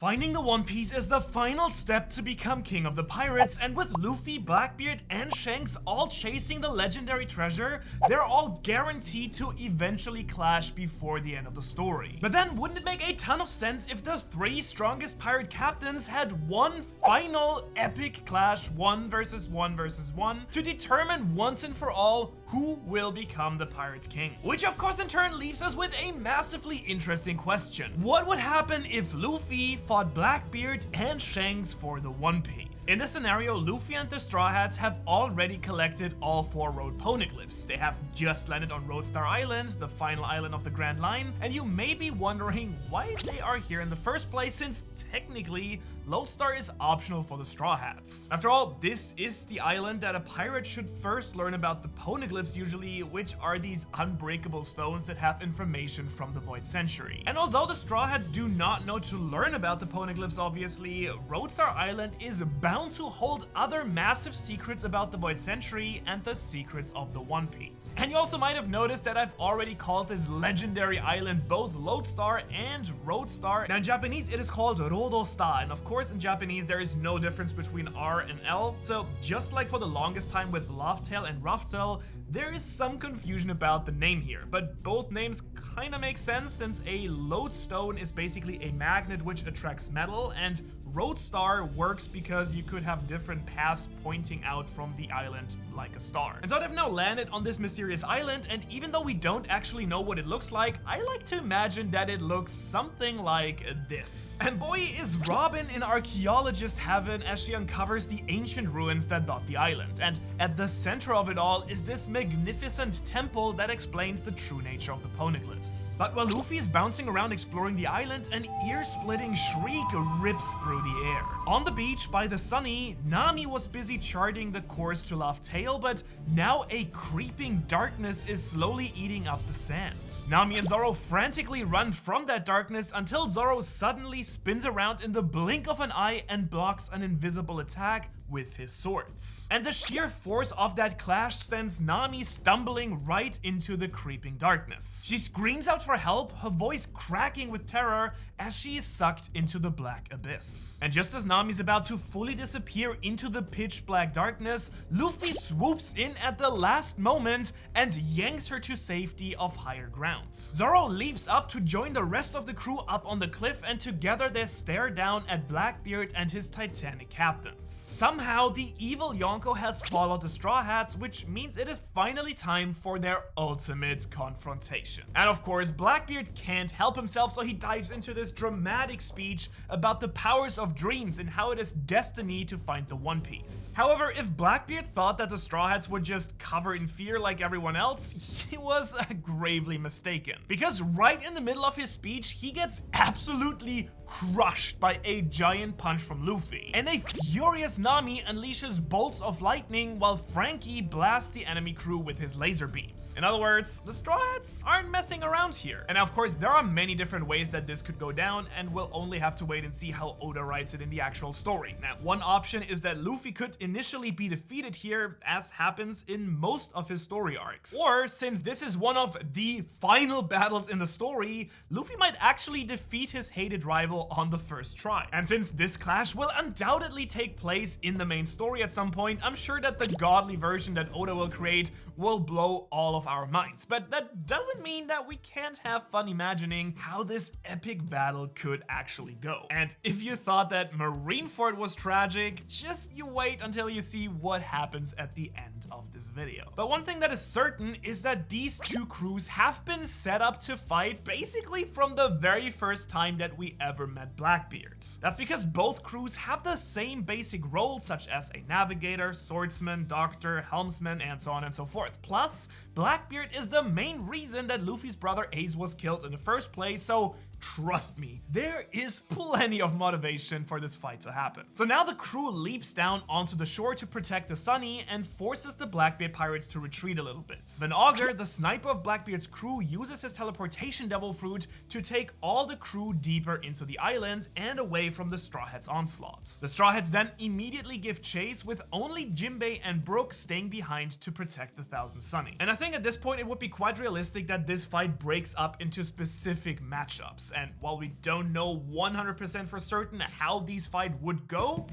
Finding the One Piece is the final step to become king of the pirates, and with Luffy, Blackbeard, and Shanks all chasing the legendary treasure, they're all guaranteed to eventually clash before the end of the story. But then, wouldn't it make a ton of sense if the 3 strongest pirate captains had one final epic clash, 1 versus 1 versus 1, to determine once and for all who will become the pirate king? Which of course in turn leaves us with a massively interesting question. What would happen if Luffy fought Blackbeard and Shanks for the One Piece? In this scenario, Luffy and the Straw Hats have already collected all 4 road poneglyphs. They have just landed on Lodestar Island, the final island of the Grand Line, and you may be wondering why they are here in the first place, since technically Lodestar is optional for the Straw Hats. After all, this is the island that a pirate should first learn about the poneglyphs usually, which are these unbreakable stones that have information from the Void Century. And although the Straw Hats do not know to learn about the poneglyphs obviously, Lodestar Island is bound to hold other massive secrets about the Void Century and the secrets of the One Piece. And you also might have noticed that I've already called this legendary island both Lodestar and Roadstar. Now in Japanese it is called Lodestar, and of course in Japanese there is no difference between R and L, so just like for the longest time with Loftail and Roughtail, there is some confusion about the name here, but both names kinda make sense since a lodestone is basically a magnet which attracts metal, and Roadstar works because you could have different paths pointing out from the island like a star. And so they've now landed on this mysterious island, and even though we don't actually know what it looks like, I like to imagine that it looks something like this. And boy, is Robin in archaeologist heaven as she uncovers the ancient ruins that dot the island. And at the center of it all is this magnificent temple that explains the true nature of the poneglyphs. But while Luffy is bouncing around exploring the island, an ear-splitting shriek rips through the air. On the beach by the Sunny, Nami was busy charting the course to Loftail, but now a creeping darkness is slowly eating up the sand. Nami and Zoro frantically run from that darkness until Zoro suddenly spins around in the blink of an eye and blocks an invisible attack with his swords. And the sheer force of that clash sends Nami stumbling right into the creeping darkness. She screams out for help, her voice cracking with terror as she is sucked into the black abyss. And just as Nami's about to fully disappear into the pitch black darkness, Luffy swoops in at the last moment and yanks her to safety of higher ground. Zoro leaps up to join the rest of the crew up on the cliff, and together they stare down at Blackbeard and his Titanic captains. Somehow, the evil Yonko has followed the Straw Hats, which means it is finally time for their ultimate confrontation. And of course, Blackbeard can't help himself, so he dives into this dramatic speech about the powers of dreams and how it is destiny to find the One Piece. However, if Blackbeard thought that the Straw Hats would just cover in fear like everyone else, he was gravely mistaken. Because right in the middle of his speech, he gets absolutely crushed by a giant punch from Luffy. And a furious Nami unleashes bolts of lightning while Frankie blasts the enemy crew with his laser beams. In other words, the Straw Hats aren't messing around here. And of course, there are many different ways that this could go down, and we'll only have to wait and see how Oda writes it in the actual story. Now, one option is that Luffy could initially be defeated here, as happens in most of his story arcs. Or, since this is one of the final battles in the story, Luffy might actually defeat his hated rival on the first try. And since this clash will undoubtedly take place in the main story at some point, I'm sure that the godly version that Oda will create will blow all of our minds. But that doesn't mean that we can't have fun imagining how this epic battle could actually go. And if you thought that Marineford was tragic, just you wait until you see what happens at the end of this video. But one thing that is certain is that these two crews have been set up to fight basically from the very first time that we ever met Blackbeard. That's because both crews have the same basic roles, such as a navigator, swordsman, doctor, helmsman, and so on and so forth. Plus, Blackbeard is the main reason that Luffy's brother Ace was killed in the first place, so trust me, there is plenty of motivation for this fight to happen. So now the crew leaps down onto the shore to protect the Sunny and forces the Blackbeard pirates to retreat a little bit. Then Augur, the sniper of Blackbeard's crew, uses his teleportation devil fruit to take all the crew deeper into the island and away from the Straw Hats' onslaught. The Straw Hats then immediately give chase, with only Jinbei and Brook staying behind to protect the Thousand Sunny. And I think at this point it would be quite realistic that this fight breaks up into specific matchups. and while we don't know 100% for certain how these fights would go,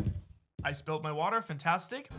I spilled my water, fantastic.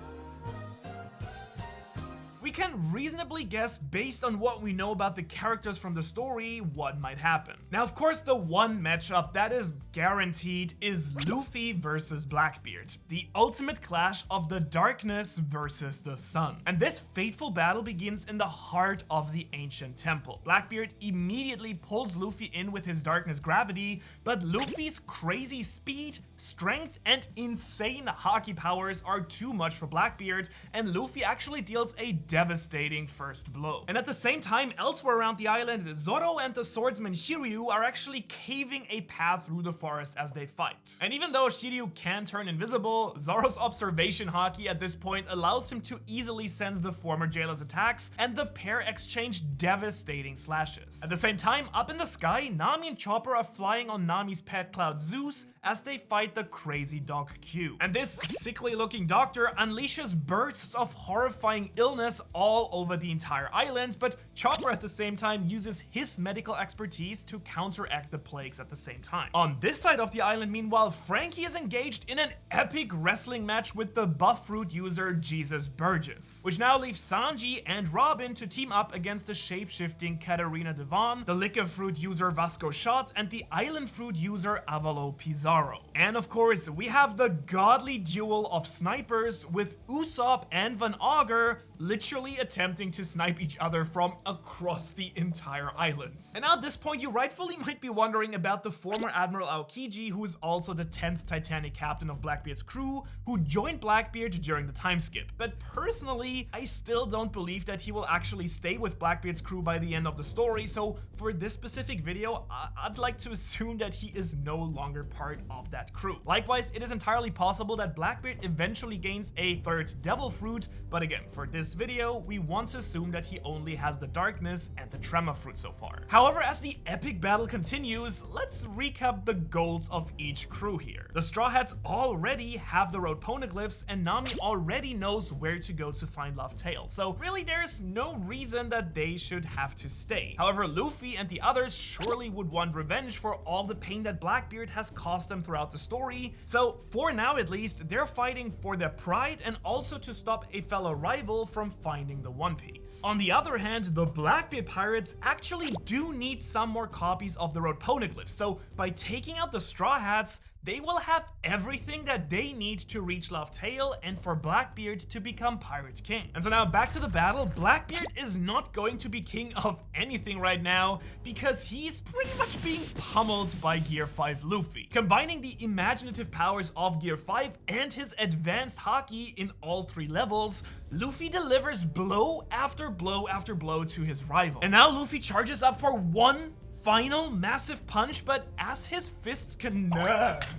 We can reasonably guess based on what we know about the characters from the story what might happen. Now, of course, the one matchup that is guaranteed is Luffy versus Blackbeard, the ultimate clash of the darkness versus the sun. And this fateful battle begins in the heart of the ancient temple. Blackbeard immediately pulls Luffy in with his darkness gravity, but Luffy's crazy speed, strength, and insane haki powers are too much for Blackbeard, and Luffy actually deals a devastating first blow. And at the same time, elsewhere around the island, Zoro and the swordsman Shiryu are actually caving a path through the forest as they fight. And even though Shiryu can turn invisible, Zoro's observation haki at this point allows him to easily sense the former jailer's attacks, and the pair exchange devastating slashes. At the same time, up in the sky, Nami and Chopper are flying on Nami's pet cloud Zeus as they fight the crazy dog Q. And this sickly looking doctor unleashes bursts of horrifying illness all over the entire island, but Chopper at the same time uses his medical expertise to counteract the plagues at the same time. On this side of the island, meanwhile, Frankie is engaged in an epic wrestling match with the buff fruit user Jesus Burgess, which now leaves Sanji and Robin to team up against the shape-shifting Katarina Devon, the liquor fruit user Vasco Shot, and the island fruit user Avalo Pizarro. And of course, we have the godly duel of snipers with Usopp and Van Augur literally attempting to snipe each other from across the entire island. And now at this point, you rightfully might be wondering about the former Admiral Aokiji, who is also the 10th Titanic captain of Blackbeard's crew, who joined Blackbeard during the time skip. But personally, I still don't believe that he will actually stay with Blackbeard's crew by the end of the story, so for this specific video, I'd like to assume that he is no longer part of that crew. Likewise, it is entirely possible that Blackbeard eventually gains a third devil fruit, but again, for this video, we want to assume that he only has the darkness and the tremor fruit so far. However, as the epic battle continues, let's recap the goals of each crew here. The Straw Hats already have the road poneglyphs, and Nami already knows where to go to find Laugh-Tale, so really there's no reason that they should have to stay. However, Luffy and the others surely would want revenge for all the pain that Blackbeard has caused them throughout the story, so for now at least, they're fighting for their pride and also to stop a fellow rival from finding the One Piece. On the other hand, the Blackbeard pirates actually do need some more copies of the road poneglyphs, so by taking out the Straw Hats, they will have everything that they need to reach Laugh-Tale and for Blackbeard to become Pirate King. And so now back to the battle. Blackbeard is not going to be king of anything right now because he's pretty much being pummeled by Gear 5 Luffy. Combining the imaginative powers of Gear 5 and his advanced haki in all 3 levels, Luffy delivers blow after blow after blow to his rival. And now Luffy charges up for one final massive punch, but as his fists connect.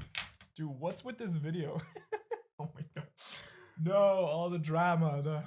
Dude, what's with this video? Oh my god. No, all the drama,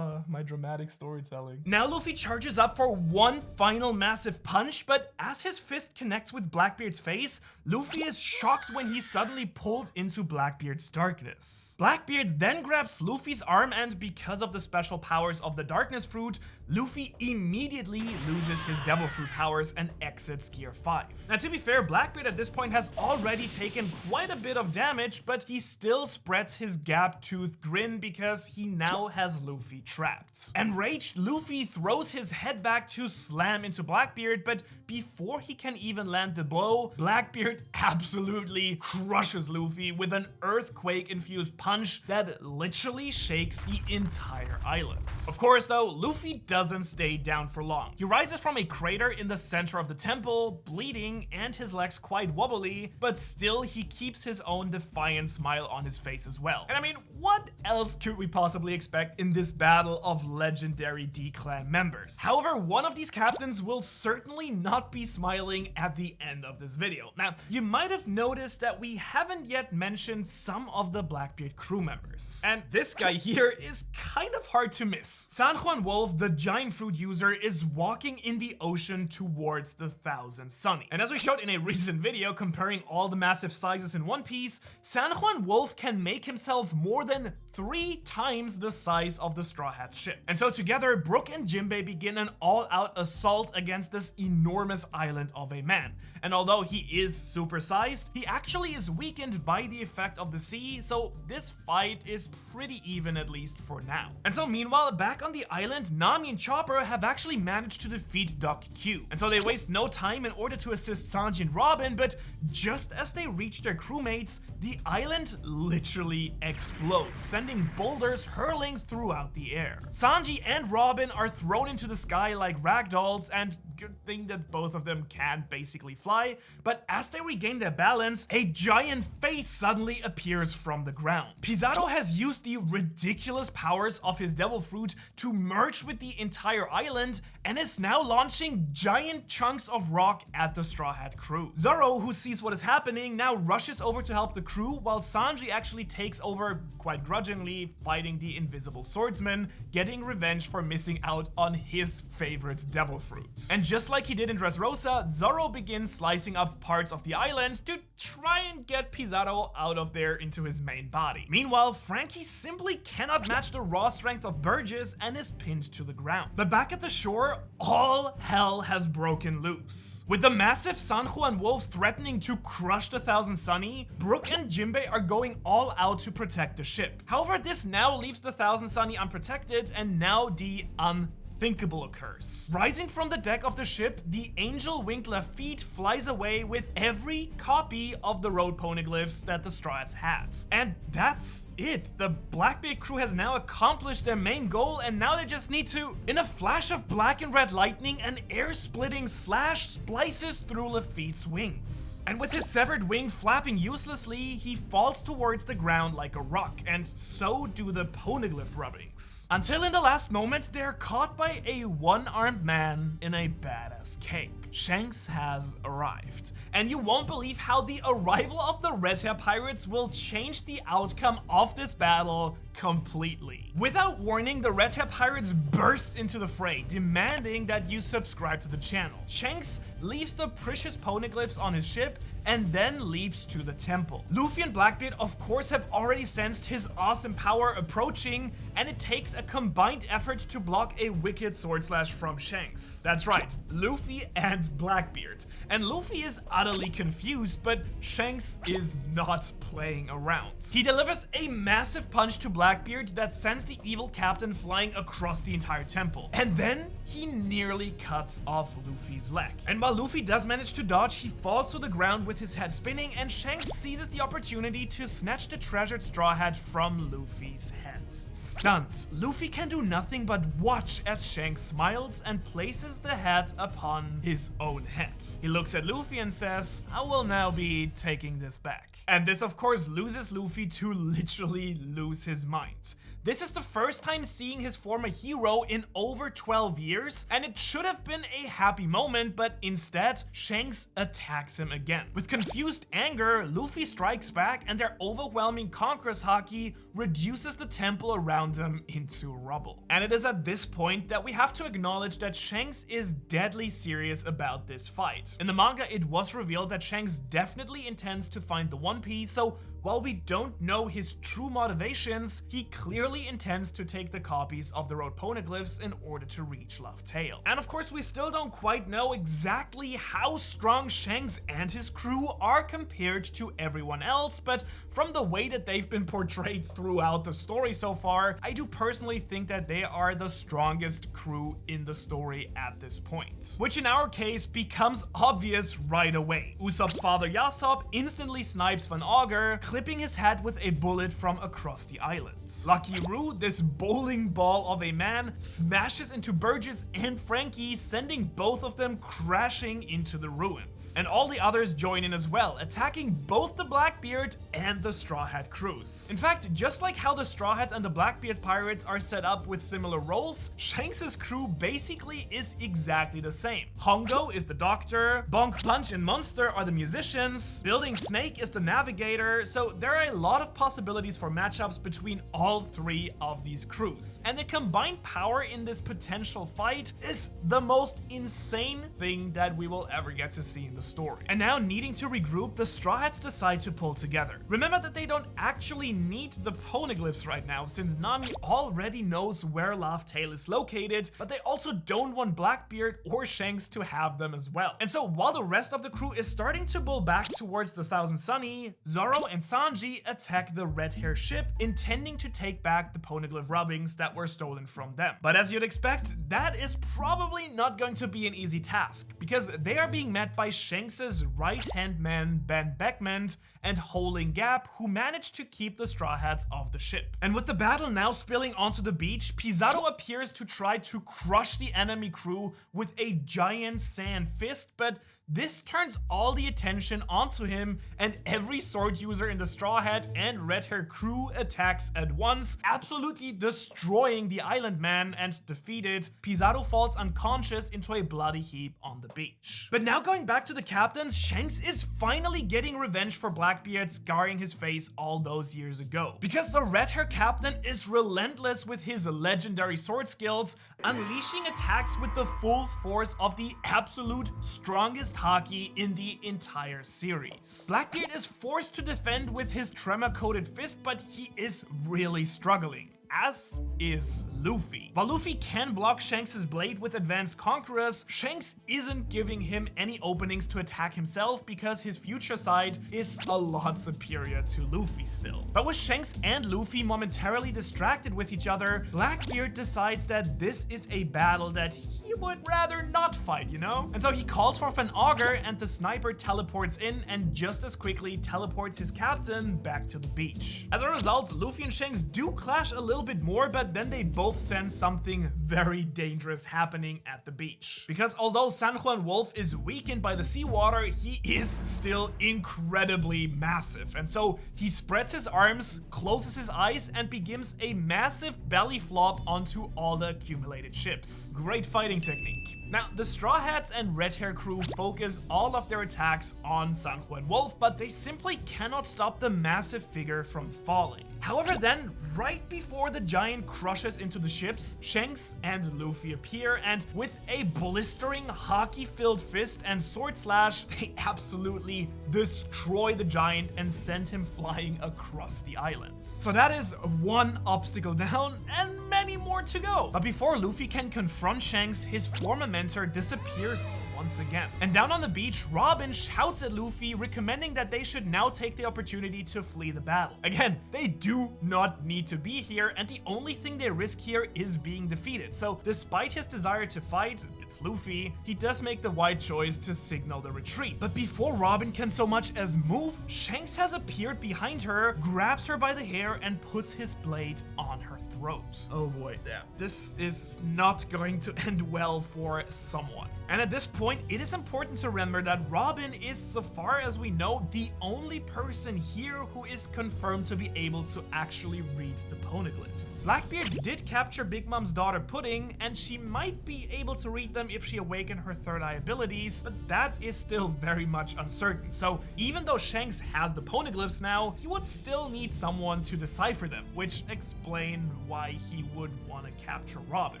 my dramatic storytelling. Now Luffy charges up for one final massive punch, but as his fist connects with Blackbeard's face, Luffy is shocked when he's suddenly pulled into Blackbeard's darkness. Blackbeard then grabs Luffy's arm, and because of the special powers of the darkness fruit, Luffy immediately loses his devil fruit powers and exits Gear 5. Now to be fair, Blackbeard at this point has already taken quite a bit of damage, but he still spreads his gap-toothed grin because he now has Luffy trapped. Enraged, Luffy throws his head back to slam into Blackbeard, but before he can even land the blow, Blackbeard absolutely crushes Luffy with an earthquake-infused punch that literally shakes the entire island. Of course though, Luffy doesn't stay down for long. He rises from a crater in the center of the temple, bleeding and his legs quite wobbly, but still he keeps his own defiant smile on his face as well. And I mean, what else could we possibly expect in this battle of legendary D-Clan members? However, one of these captains will certainly not be smiling at the end of this video. Now, you might have noticed that we haven't yet mentioned some of the Blackbeard crew members. And this guy here is kind of hard to miss. San Juan Wolf, the giant fruit user, is walking in the ocean towards the Thousand Sunny. And as we showed in a recent video comparing all the massive sizes in One Piece, San Juan Wolf can make himself more than 3 times the size of the Straw Hat ship. And so together, Brook and Jinbei begin an all-out assault against this enormous island of a man. And although he is supersized, he actually is weakened by the effect of the sea, so this fight is pretty even, at least for now. And so meanwhile, back on the island, Nami and Chopper have actually managed to defeat Doc Q. And so they waste no time in order to assist Sanji and Robin, but just as they reach their crewmates, the island literally explodes, sending boulders hurling throughout the air. Sanji and Robin are thrown into the sky like ragdolls, and good thing that both of them can basically fly, but as they regain their balance, a giant face suddenly appears from the ground. Pizarro has used the ridiculous powers of his devil fruit to merge with the entire island and is now launching giant chunks of rock at the Straw Hat crew. Zoro, who sees what is happening, now rushes over to help the crew, while Sanji actually takes over, quite grudgingly, fighting the invisible swordsman, getting revenge for missing out on his favorite devil fruit. And just like he did in Dressrosa, Zoro begins slicing up parts of the island to try and get Pizarro out of there into his main body. Meanwhile, Frankie simply cannot match the raw strength of Burgess and is pinned to the ground. But back at the shore, all hell has broken loose. With the massive Sanjo and Wolf threatening to crush the Thousand Sunny, Brook and Jinbei are going all out to protect the ship. However, this now leaves the Thousand Sunny unprotected, and now the unthinkable occurs. Rising from the deck of the ship, the angel-winged Lafitte flies away with every copy of the road poneglyphs that the Straw Hats had. And that's it. The Blackbeard crew has now accomplished their main goal, and now they just need to... In a flash of black and red lightning, an air-splitting slash splices through Lafitte's wings. And with his severed wing flapping uselessly, he falls towards the ground like a rock, and so do the poneglyph rubbings. Until in the last moment, they're caught by a one-armed man in a badass cape. Shanks has arrived, and you won't believe how the arrival of the Red Hair Pirates will change the outcome of this battle completely. Without warning, the Red Hair Pirates burst into the fray, demanding that you subscribe to the channel. Shanks leaves the precious poneglyphs on his ship and then leaps to the temple. Luffy and Blackbeard, of course, have already sensed his awesome power approaching, and it takes a combined effort to block a wicked sword slash from Shanks. That's right, Luffy and Blackbeard. And Luffy is utterly confused, but Shanks is not playing around. He delivers a massive punch to Blackbeard that sends the evil captain flying across the entire temple. And then he nearly cuts off Luffy's leg. And while Luffy does manage to dodge, he falls to the ground with his head spinning, and Shanks seizes the opportunity to snatch the treasured straw hat from Luffy's head. Stunned, Luffy can do nothing but watch as Shanks smiles and places the hat upon his own head. He looks at Luffy and says, "I will now be taking this back." And this of course loses Luffy to literally lose his mind. This is the first time seeing his former hero in over 12 years, and it should have been a happy moment, but instead, Shanks attacks him again. With confused anger, Luffy strikes back, and their overwhelming Conqueror's Haki reduces the temple around them into rubble. And it is at this point that we have to acknowledge that Shanks is deadly serious about this fight. In the manga, it was revealed that Shanks definitely intends to find the One Piece, so while we don't know his true motivations, he clearly intends to take the copies of the road poneglyphs in order to reach Laugh Tale. And of course, we still don't quite know exactly how strong Shanks and his crew are compared to everyone else, but from the way that they've been portrayed throughout the story so far, I do personally think that they are the strongest crew in the story at this point. Which in our case becomes obvious right away. Usopp's father Yasopp instantly snipes Van Augur, clipping his head with a bullet from across the island. Lucky Roo, this bowling ball of a man, smashes into Burgess and Frankie, sending both of them crashing into the ruins. And all the others join in as well, attacking both the Blackbeard and the Straw Hat crews. In fact, just like how the Straw Hats and the Blackbeard pirates are set up with similar roles, Shanks' crew basically is exactly the same. Hongo is the doctor, Bonk Punch and Monster are the musicians, Building Snake is the navigator, so there are a lot of possibilities for matchups between all three of these crews. And the combined power in this potential fight is the most insane thing that we will ever get to see in the story. And now, needing to regroup, the Straw Hats decide to pull together. Remember that they don't actually need the poneglyphs right now, since Nami already knows where Laugh Tale is located, but they also don't want Blackbeard or Shanks to have them as well. And so while the rest of the crew is starting to pull back towards the Thousand Sunny, Zoro and Sanji attack the red hair ship, intending to take back the poneglyph rubbings that were stolen from them. But as you'd expect, that is probably not going to be an easy task, because they are being met by Shanks's right-hand man Ben Beckman and Holding Gap, who managed to keep the Straw Hats off the ship. And with the battle now spilling onto the beach, Pizarro appears to try to crush the enemy crew with a giant sand fist, but this turns all the attention onto him, and every sword user in the Straw Hat and Red Hair crew attacks at once, absolutely destroying the island man, and defeated, Pizarro falls unconscious into a bloody heap on the beach. But now going back to the captains, Shanks is finally getting revenge for Blackbeard scarring his face all those years ago. Because the Red Hair captain is relentless with his legendary sword skills, unleashing attacks with the full force of the absolute strongest Haki in the entire series. Blackbeard is forced to defend with his tremor-coated fist, but he is really struggling, as is Luffy. While Luffy can block Shanks' blade with advanced conquerors, Shanks isn't giving him any openings to attack himself because his future sight is a lot superior to Luffy still. But with Shanks and Luffy momentarily distracted with each other, Blackbeard decides that this is a battle that he would rather not fight, you know? And so he calls for an auger, and the sniper teleports in and just as quickly teleports his captain back to the beach. As a result, Luffy and Shanks do clash a little bit more, but then they both sense something very dangerous happening at the beach. Because although San Juan Wolf is weakened by the seawater, he is still incredibly massive. And so he spreads his arms, closes his eyes, and begins a massive belly flop onto all the accumulated ships. Great fighting technique. Now, the Straw Hats and Red Hair crew focus all of their attacks on San Juan Wolf, but they simply cannot stop the massive figure from falling. However, then, right before the giant crushes into the ships, Shanks and Luffy appear, and with a blistering Haki-filled fist and sword slash, they absolutely destroy the giant and send him flying across the islands. So that is one obstacle down, and many more to go. But before Luffy can confront Shanks, his former mentor disappears once again. And down on the beach, Robin shouts at Luffy, recommending that they should now take the opportunity to flee the battle. Again, they do not need to be here, and the only thing they risk here is being defeated. So despite his desire to fight, it's Luffy, he does make the wise choice to signal the retreat. But before Robin can so much as move, Shanks has appeared behind her, grabs her by the hair, and puts his blade on her throat. Oh boy, yeah. This is not going to end well for someone. And at this point, it is important to remember that Robin is, so far as we know, the only person here who is confirmed to be able to actually read the poneglyphs. Blackbeard did capture Big Mom's daughter Pudding, and she might be able to read them if she awakened her third eye abilities, but that is still very much uncertain. So even though Shanks has the poneglyphs now, he would still need someone to decipher them, which explains why he would want to capture Robin.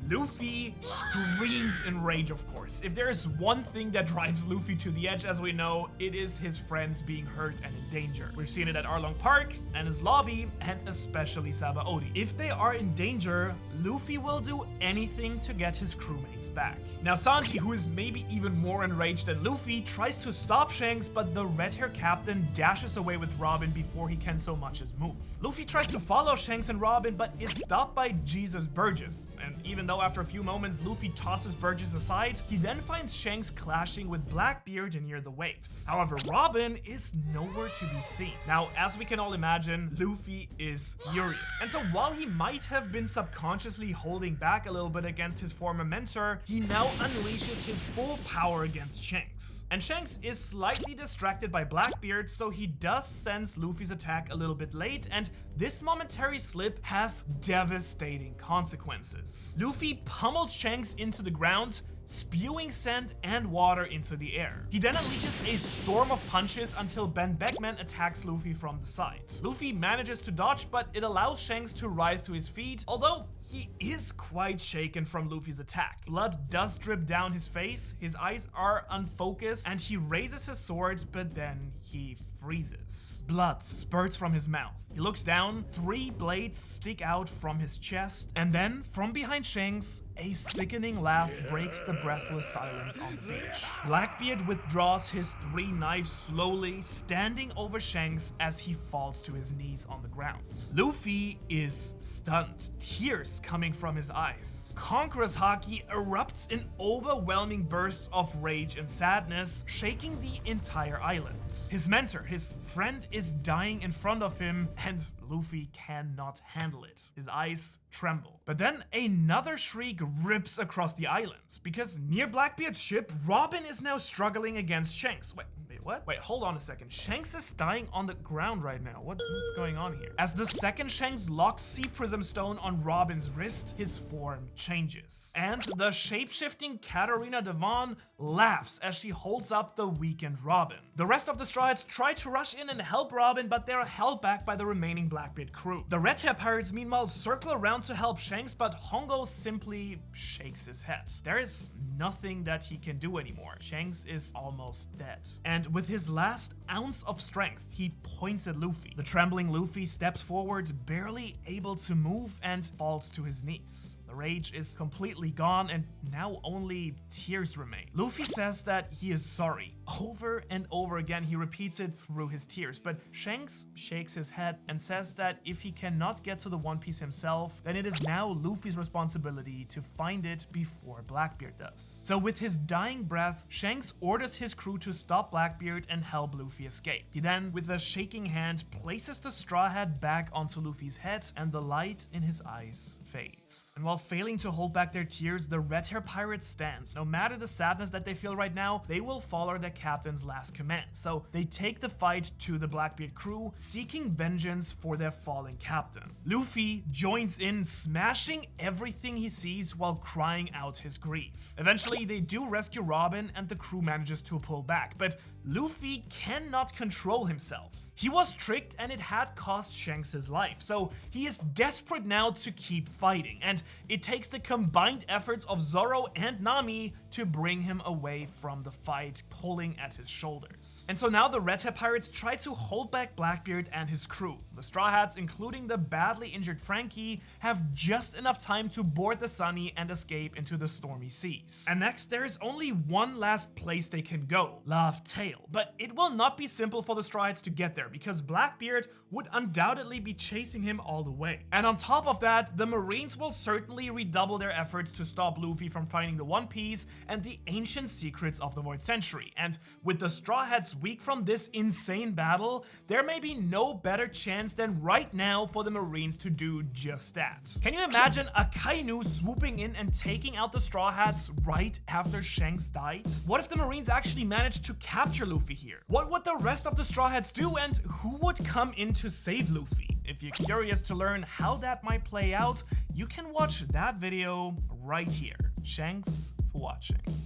Luffy screams in rage, of course. If there is one thing that drives Luffy to the edge, as we know, it is his friends being hurt and in danger. We've seen it at Arlong Park, and his lobby, and especially Sabaody. If they are in danger, Luffy will do anything to get his crewmates back. Now Sanji, who is maybe even more enraged than Luffy, tries to stop Shanks, but the red hair captain dashes away with Robin before he can so much as move. Luffy tries to follow Shanks and Robin, but is stopped by Jesus Burgess. And even though after a few moments Luffy tosses Burgess aside, he then finds Shanks clashing with Blackbeard near the waves. However, Robin is nowhere to be seen. Now, as we can all imagine, Luffy is furious. And so while he might have been subconsciously holding back a little bit against his former mentor, he now unleashes his full power against Shanks. And Shanks is slightly distracted by Blackbeard, so he does sense Luffy's attack a little bit late, and this momentary slip has devastating consequences. Luffy pummels Shanks into the ground, spewing sand and water into the air. He then unleashes a storm of punches until Ben Beckman attacks Luffy from the side. Luffy manages to dodge, but it allows Shanks to rise to his feet, although he is quite shaken from Luffy's attack. Blood does drip down his face, his eyes are unfocused, and he raises his sword, but then he freezes. Blood spurts from his mouth. He looks down, 3 blades stick out from his chest, and then from behind Shanks, a sickening laugh breaks the breathless silence on the beach. Blackbeard withdraws his 3 knives slowly, standing over Shanks as he falls to his knees on the ground. Luffy is stunned, tears coming from his eyes. Conqueror's haki erupts in overwhelming bursts of rage and sadness, shaking the entire island. His mentor, his friend, is dying in front of him, and Luffy cannot handle it. His eyes tremble. But then another shriek rips across the island, because near Blackbeard's ship, Robin is now struggling against Shanks. Wait, what? Wait, hold on a second. Shanks is dying on the ground right now. What's going on here? As the second Shanks locks 𝚎 Stone on Robin's wrist, his form changes. And the shape-shifting Katarina Devon laughs as she holds up the weakened Robin. The rest of the Straw Hats try to rush in and help Robin, but they're held back by the remaining Blackbeard crew. The Red Hair Pirates meanwhile circle around to help Shanks, but Hongo simply shakes his head. There is nothing that he can do anymore. Shanks is almost dead. And with his last ounce of strength, he points at Luffy. The trembling Luffy steps forward, barely able to move, and falls to his knees. The rage is completely gone, and now only tears remain. Luffy says that he is sorry. Over and over again, he repeats it through his tears, but Shanks shakes his head and says that if he cannot get to the One Piece himself, then it is now Luffy's responsibility to find it before Blackbeard does. So with his dying breath, Shanks orders his crew to stop Blackbeard and help Luffy escape. He then, with a shaking hand, places the straw hat back onto Luffy's head, and the light in his eyes fades. And while failing to hold back their tears, the Red Hair Pirates stand. No matter the sadness that they feel right now, they will follow their captain's last command. So they take the fight to the Blackbeard crew, seeking vengeance for their fallen captain. Luffy joins in, smashing everything he sees while crying out his grief. Eventually, they do rescue Robin, and the crew manages to pull back, but Luffy cannot control himself. He was tricked, and it had cost Shanks his life, so he is desperate now to keep fighting, and it takes the combined efforts of Zoro and Nami to bring him away from the fight, pulling at his shoulders. And so now the Red Hair Pirates try to hold back Blackbeard and his crew. The Straw Hats, including the badly injured Frankie, have just enough time to board the Sunny and escape into the stormy seas. And next, there is only one last place they can go, Laugh Tale. But it will not be simple for the Straw Hats to get there, because Blackbeard would undoubtedly be chasing him all the way. And on top of that, the Marines will certainly redouble their efforts to stop Luffy from finding the One Piece and the ancient secrets of the Void Century. And with the Straw Hats weak from this insane battle, there may be no better chance than right now for the Marines to do just that. Can you imagine Akainu swooping in and taking out the Straw Hats right after Shanks died? What if the Marines actually managed to capture Luffy here? What would the rest of the Straw Hats do, and who would come in to save Luffy? If you're curious to learn how that might play out, you can watch that video right here. Shanks for watching.